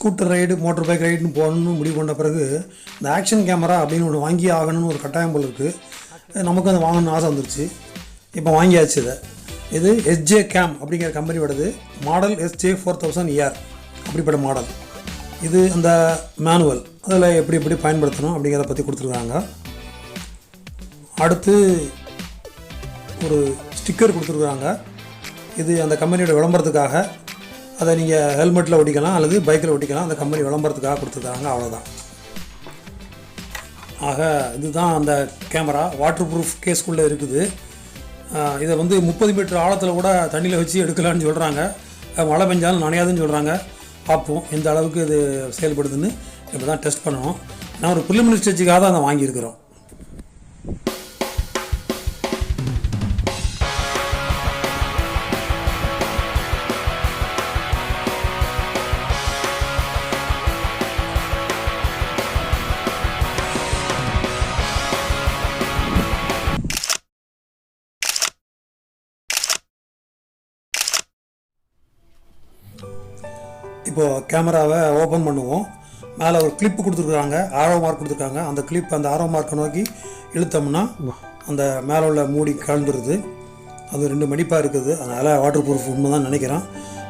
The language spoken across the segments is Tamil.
ஸ்கூட்டர் ரைடு மோட்டர் பைக் ரைடுன்னு போகணுன்னு முடிவு பண்ண பிறகு இந்த ஆக்ஷன் கேமரா அப்படின்னு ஒன்று வாங்கி ஆகணும்னு ஒரு கட்டாயம் போல் இருக்குது. நமக்கு அது வாங்கணும்னு ஆசை வந்துருச்சு. இப்போ வாங்கியாச்சு. இது எஸ்ஜே கேம் அப்படிங்கிற கம்பெனியோடது. மாடல் SJ4000ER அப்படிப்பட்ட மாடல். இது அந்த மேனுவல் அதில் எப்படி பயன்படுத்தணும் அப்படிங்கிறத பற்றி கொடுத்துருக்காங்க. அடுத்து ஒரு ஸ்டிக்கர் கொடுத்துருக்குறாங்க. இது அந்த கம்பெனியோட விளம்பரத்துக்காக. அதை நீங்கள் ஹெல்மெட்டில் ஒட்டிக்கலாம் அல்லது பைக்கில் ஒட்டிக்கலாம். அந்த கம்பெனி விளம்பரத்துக்காக கொடுத்துருக்காங்க, அவ்வளோதான். ஆக இதுதான் அந்த கேமரா. வாட்டர் ப்ரூஃப் கேஸ்குள்ளே இருக்குது. இதை 30 மீட்டர் ஆழத்தில் கூட தண்ணியில் வச்சு எடுக்கலான்னு சொல்கிறாங்க. மழை பெஞ்சாலும் நனையாதுன்னு சொல்கிறாங்க. பார்ப்போம் எந்த அளவுக்கு இது செயல்படுதுன்னு. இப்போ தான் டெஸ்ட் பண்ணணும். நான் ஒரு ப்ரிலிமினரி ஸ்டேஜுக்காக தான் அதை வாங்கியிருக்கிறோம். இப்போது கேமராவை ஓப்பன் பண்ணுவோம். மேலே ஒரு கிளிப்பு கொடுத்துருக்குறாங்க, ஆரோ மார்க் கொடுத்துருக்காங்க. அந்த கிளிப் அந்த ஆரோ மார்க்கை நோக்கி இழுத்தோம்னா அந்த மேலே உள்ள மூடி கலந்துருது. அது 2 மடிப்பாக இருக்குது. அதனால் வாட்டர் ப்ரூஃப் உண்மை தான் நினைக்கிறேன்.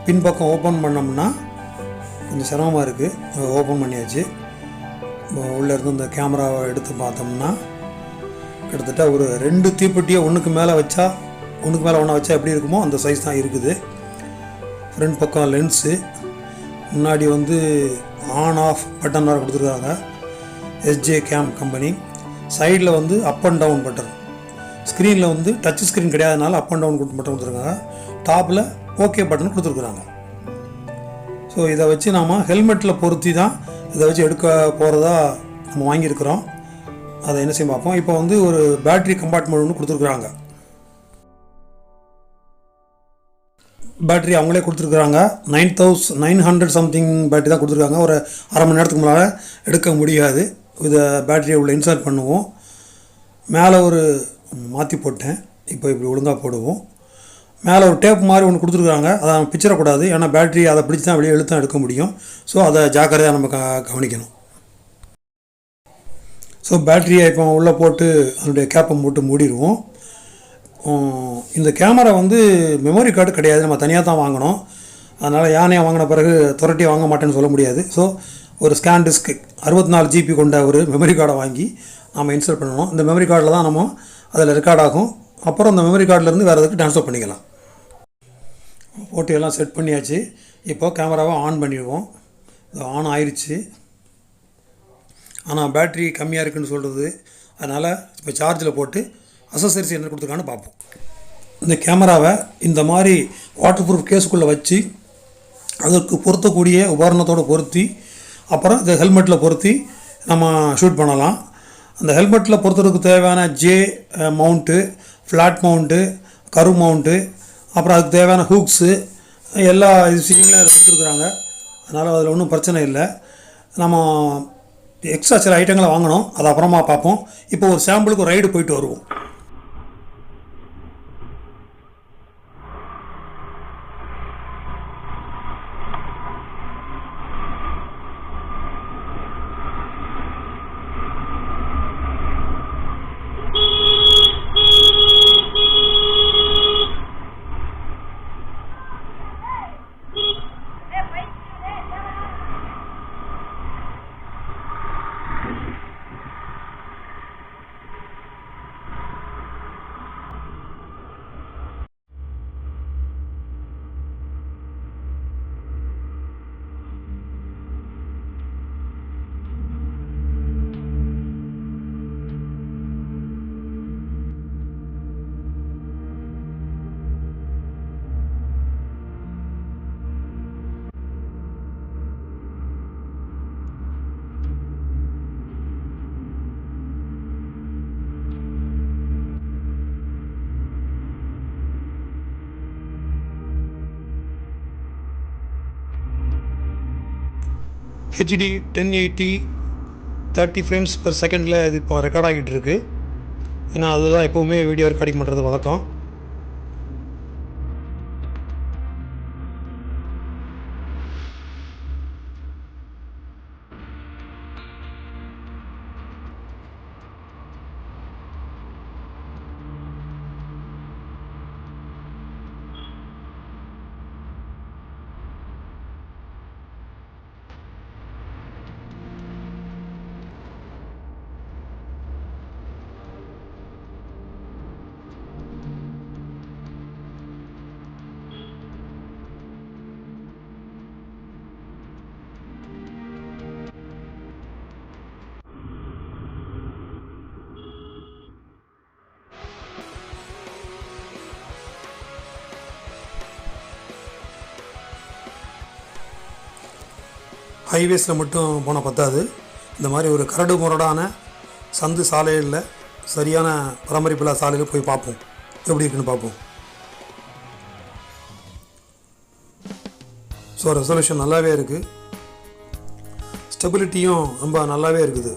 பின்பக்கம் ஓப்பன் பண்ணோம்னா கொஞ்சம் சிரமமாக இருக்குது. ஓப்பன் பண்ணியாச்சு. உள்ளே இருந்து இந்த கேமராவை எடுத்து பார்த்தோம்னா கிட்டத்தட்ட ஒரு 2 தீப்பெட்டியை ஒன்றுக்கு மேலே ஒன்றா வச்சா எப்படி இருக்குமோ அந்த சைஸ் தான் இருக்குது. ஃப்ரண்ட் பக்கம் லென்ஸு, முன்னாடி ஆன் ஆஃப் பட்டன் வேறு கொடுத்துருக்காங்க. SJ game company. சைடில் அப் அண்ட் டவுன் பட்டன். ஸ்க்ரீனில் டச் ஸ்க்ரீன் கிடையாதனால அப் அண்ட் டவுன் பட்டன் கொடுத்துருக்காங்க. டாப்பில் ஓகே பட்டன் கொடுத்துருக்குறாங்க. ஸோ இதை வச்சு நாம் ஹெல்மெட்டில் பொருத்தி தான் இதை வச்சு எடுக்க போகிறதா நம்ம வாங்கியிருக்கிறோம். அதை என்ன செய்ய பார்ப்போம். இப்போ ஒரு பேட்ரி கம்பார்ட்மெண்ட் ஒன்று கொடுத்துருக்குறாங்க. பேட்ரி அவங்களே கொடுத்துருக்குறாங்க. 9900 சம்திங் பேட்ரி தான் கொடுத்துருக்காங்க. ஒரு அரை மணி நேரத்துக்கு மேலே எடுக்க முடியாது. இதை பேட்டரியை உள்ள இன்சர்ட் பண்ணுவோம். மேலே ஒரு மாற்றி போட்டேன். இப்போ இப்படி ஒழுங்காக போடுவோம். மேலே ஒரு டேப் மாதிரி ஒன்று கொடுத்துருக்குறாங்க. அதை நம்ம பிச்சிடக்கூடாது. ஏன்னா பேட்ரி அதை பிடிச்சி தான் வெளியே இழுத்தான் எடுக்க முடியும். ஸோ அதை ஜாக்கிரதையாக நம்ம கவனிக்கணும். ஸோ பேட்டரியை இப்போ உள்ளே போட்டு அதனுடைய கேப்பை போட்டு மூடிடுவோம். இந்த கேமரா மெமரி கார்டு கிடையாது, நம்ம தனியாக தான் வாங்கணும். அதனால் யானையாக வாங்கின பிறகு துரட்டி வாங்க மாட்டேன்னு சொல்ல முடியாது. ஸோ ஒரு ஸ்கேன் டிஸ்க் 64 GB கொண்ட ஒரு மெமரி கார்டை வாங்கி நாம் இன்ஸ்டால் பண்ணணும். இந்த மெமரி கார்டில் தான் நம்ம அதில் ரெக்கார்ட் ஆகும். அப்புறம் அந்த மெமரி கார்டிலேருந்து வேறு எதுக்கு ட்ரான்ஸ்ஃபர் பண்ணிக்கலாம். போட்டு எல்லாம் செட் பண்ணியாச்சு. இப்போது கேமராவை ஆன் பண்ணிடுவோம். இது ஆன் ஆயிடுச்சு. ஆனால் பேட்ரி கம்மியாக இருக்குதுன்னு சொல்கிறது. அதனால் இப்போ சார்ஜில் போட்டு அசசரிஸ் என்ன கொடுத்துருக்கான்னு பார்ப்போம். இந்த கேமராவை இந்த மாதிரி வாட்டர் ப்ரூஃப் கேஸுக்குள்ளே வச்சு அதற்கு பொருத்தக்கூடிய உபகரணத்தோடு பொருத்தி அப்புறம் இந்த ஹெல்மெட்டில் பொருத்தி நம்ம ஷூட் பண்ணலாம். அந்த ஹெல்மெட்டில் பொறுத்ததுக்கு தேவையான மவுண்ட்டு, ஃப்ளாட் மவுண்ட்டு, கரு மவுண்ட்டு, அப்புறம் அதுக்கு தேவையான ஹூக்ஸு எல்லா விஷயங்களும் அதில் கொடுத்துருக்குறாங்க. அதனால் அதில் ஒன்றும் பிரச்சனை இல்லை. நம்ம எக்ஸ்ட்ரா சில ஐட்டங்களை வாங்கணும். அது அப்புறமா பார்ப்போம். இப்போ ஒரு சாம்பிளுக்கு ஒரு ரைடு போயிட்டு வருவோம். HD 1080 30 ஃப்ரேம்ஸ் பெர் செகண்டில் இது இப்போ ரெக்கார்ட் ஆகிட்டு இருக்குது. ஏன்னா அதுதான் எப்போவுமே வீடியோ ரெக்கார்டிங் பண்ணுறது வழக்கம். ஹைவேஸில் மட்டும் போனால் பத்தாது, இந்த மாதிரி ஒரு கரடு முரடான சந்து சாலையில் சரியான பராமரிப்பில்லா சாலையில் போய் பார்ப்போம், எப்படி இருக்குன்னு பார்ப்போம். ஸோ ரெசல்யூஷன் நல்லாவே இருக்குது, ஸ்டெபிலிட்டியும் ரொம்ப நல்லாவே இருக்குது.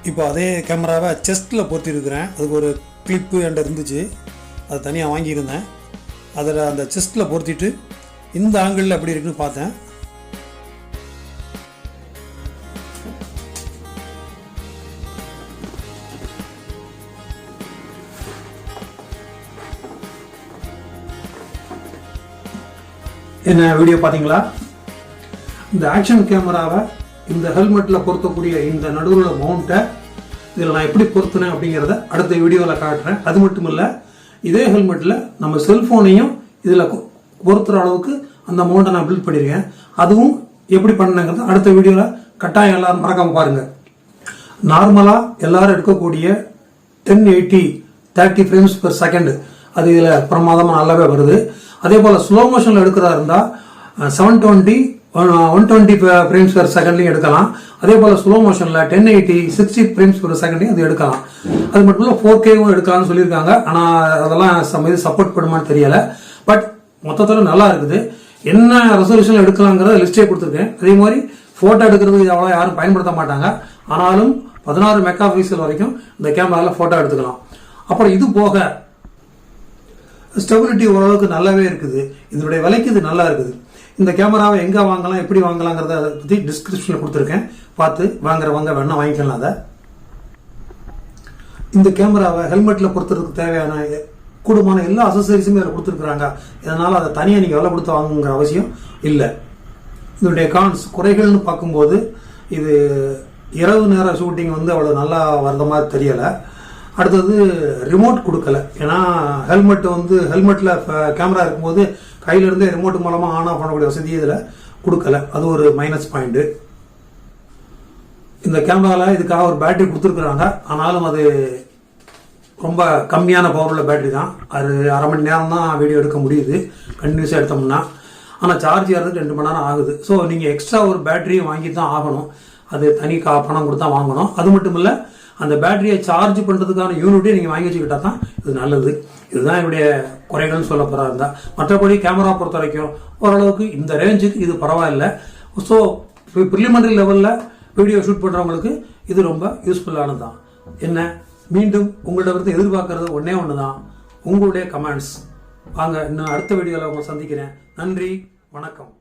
இப்போ அதே கேமராவை செஸ்ட்டில் பொருத்திருக்கிறேன். அதுக்கு ஒரு கிளிப்பு என்கிட்ட இருந்துச்சு, அது தனியாக வாங்கியிருந்தேன். அதில் அந்த செஸ்ட்டில் பொருத்திட்டு இந்த ஆங்கிளில் எப்படி இருக்குன்னு பார்த்தேன். என்ன வீடியோ பார்த்தீங்களா? இந்த ஆக்ஷன் கேமராவை இந்த ஹெல்மெட்டில் பொருத்தக்கூடிய இந்த நடுவில் மவுண்ட்டை இதில் நான் எப்படி பொருத்தினேன் அப்படிங்கிறத அடுத்த வீடியோவில் காட்டுறேன். அது மட்டும் இல்லை, இதே ஹெல்மெட்டில் நம்ம செல்ஃபோனையும் இதில் பொருத்துகிற அளவுக்கு அந்த மவுண்ட்டை நான் பில்ட் பண்ணியிருக்கேன். அதுவும் எப்படி பண்ணேங்கிறத அடுத்த வீடியோவில் கட்டாயம் எல்லாரும் மறக்காமல் பாருங்கள். நார்மலாக எல்லாரும் எடுக்கக்கூடிய 1080 30 frames per second அது இதில் பிரமாதமாக நல்லாவே வருது. அதே போல் ஸ்லோ மோஷனில் எடுக்கிறதா இருந்தால் 720 120 frames per secondலையும் எடுக்கலாம். அதே போல் ஸ்லோ மோஷனில் 1080 60 frames per secondலையும் அது எடுக்கலாம். அது மட்டும் இல்லை 4Kவும் எடுக்கலாம்னு சொல்லியிருக்காங்க. ஆனால் அதெல்லாம் இது சப்போர்ட் பண்ணுமான்னு தெரியலை. பட் மொத்தத்தில் நல்லா இருக்குது. என்ன ரெசல்யூஷன் எடுக்கலாங்கிறத லிஸ்டே கொடுத்துருக்கேன். அதே மாதிரி ஃபோட்டோ எடுக்கிறது இது அவ்வளோ யாரும் பயன்படுத்த மாட்டாங்க. ஆனாலும் 16 மெகா பிக்சல் வரைக்கும் இந்த கேமராவில் ஃபோட்டோ எடுத்துக்கலாம். அப்புறம் இது போக ஸ்டெபிலிட்டி ஓரளவுக்கு நல்லாவே இருக்குது. இதனுடைய விலைக்கு இது நல்லா இருக்குது. இந்த கேமராவை எங்கே வாங்கலாம், எப்படி வாங்கலாங்கிறத பற்றி டிஸ்கிரிப்ஷனில் கொடுத்துருக்கேன். பார்த்து வாங்குறவங்க வேணா வாங்கிக்கலாம். அதை இந்த கேமராவை ஹெல்மெட்டில் பொறுத்துறதுக்கு தேவையான கூடுமான எல்லா அசசரிஸுமே அதில் கொடுத்துருக்குறாங்க. இதனால் அதை தனியாக நீங்கள் விலை கொடுத்து வாங்குங்கிற அவசியம் இல்லை. இதனுடைய குறைகள்னு பார்க்கும்போது இது இரவு நேர ஷூட்டிங் அவ்வளோ நல்லா வர்ற மாதிரி தெரியலை. அடுத்தது ரிமோட் கொடுக்கல. ஏன்னா ஹெல்மெட்டில் கேமரா இருக்கும்போது கையிலிருந்தே ரிமோட் மூலமாக ஆன் ஆஃப் பண்ணக்கூடிய வசதி இதில் கொடுக்கல. அது ஒரு மைனஸ் பாயிண்ட்டு. இந்த கேமராவில் இதுக்காக ஒரு பேட்டரி கொடுத்துருக்குறாங்க. ஆனாலும் அது ரொம்ப கம்மியான பவருள்ள பேட்டரி தான். அது அரை மணி நேரம் தான் வீடியோ எடுக்க முடியுது கண்டினியூஸாக எடுத்தோம்னா. ஆனால் சார்ஜ் ஏறதுக்கு 2 மணி நேரம் ஆகுது. ஸோ நீங்கள் எக்ஸ்ட்ரா ஒரு பேட்டரியை வாங்கி தான் ஆகணும். அது தனி பணம் கொடுத்தா வாங்கணும். அது மட்டும் இல்லை, அந்த பேட்டரியை சார்ஜ் பண்ணுறதுக்கான யூனிட்டே நீங்கள் வாங்கி வச்சுக்கிட்டா தான் இது நல்லது. இதுதான் என்னுடைய குறைகள்னு சொல்ல போகிறா இருந்தால். மற்றபடி கேமரா பொறுத்த வரைக்கும் ஓரளவுக்கு இந்த ரேஞ்சுக்கு இது பரவாயில்லை. ஸோ ப்ரிலிமினரி லெவலில் வீடியோ ஷூட் பண்ணுறவங்களுக்கு இது ரொம்ப யூஸ்ஃபுல்லானது தான். என்ன மீண்டும் உங்களிடம் எதிர்பார்க்கறது ஒன்றே ஒன்று தான், உங்களுடைய கமெண்ட்ஸ். வாங்க இன்னும் அடுத்த வீடியோவில் உங்களை சந்திக்கிறேன். நன்றி, வணக்கம்.